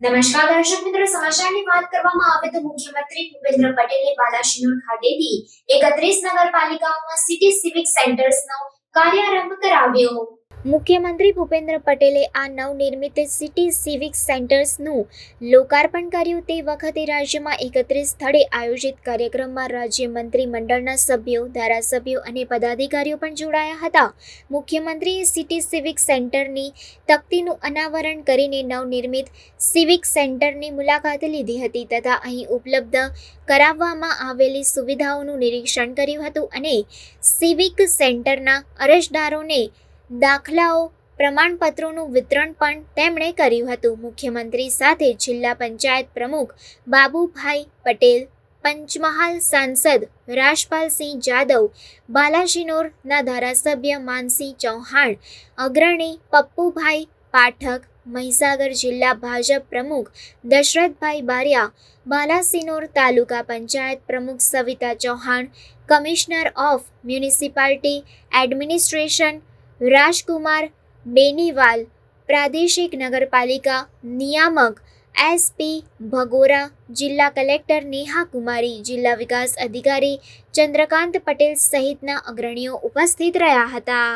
નમસ્કાર દર્શક મિત્રો, સમાચારની વાત કરવામાં આવે તો મુખ્યમંત્રી ભૂપેન્દ્ર પટેલે બાલાસિનોર ખાતેથી 31 નગરપાલિકાઓમાં સિટી સિવિક સેન્ટર્સનો કાર્યારંભ કરાવ્યો। મુખ્યમંત્રી ભૂપેન્દ્ર પટેલે આ નવનિર્મિત સિટી સિવિક સેન્ટર્સનું લોકાર્પણ કર્યું। તે વખતે રાજ્યમાં 31 સ્થળે આયોજિત કાર્યક્રમમાં રાજ્ય મંત્રીમંડળના સભ્યો, ધારાસભ્યો અને પદાધિકારીઓ પણ જોડાયા હતા। મુખ્યમંત્રીએ સિટી સિવિક સેન્ટરની તકતીનું અનાવરણ કરીને નવનિર્મિત સિવિક સેન્ટરની મુલાકાત લીધી હતી તથા અહીં ઉપલબ્ધ કરાવવામાં આવેલી સુવિધાઓનું નિરીક્ષણ કર્યું હતું અને સિવિક સેન્ટરના અરજદારોને દાખલાઓ, પ્રમાણપત્રોનું વિતરણ પણ તેમણે કર્યું હતું। મુખ્યમંત્રી સાથે જિલ્લા પંચાયત પ્રમુખ બાબુભાઈ પટેલ, પંચમહાલ સાંસદ રાજપાલસિંહ જાદવ, બાલાસિનોરના ધારાસભ્ય માનસિંહ ચૌહાણ, અગ્રણી પપ્પુભાઈ પાઠક, મહીસાગર જિલ્લા ભાજપ પ્રમુખ દશરથભાઈ બારિયા, બાલાસિનોર તાલુકા પંચાયત પ્રમુખ Savita Chauhan, commissioner of municipality administration Rajkumar Beniwal, પ્રાદેશિક નગરપાલિકા નિયામક SP ભગોરા, જિલ્લા કલેક્ટર નેહા કુમારી, જિલ્લા વિકાસ અધિકારી ચંદ્રકાંત પટેલ સહિતના અગ્રણીઓ ઉપસ્થિત રહ્યા હતા।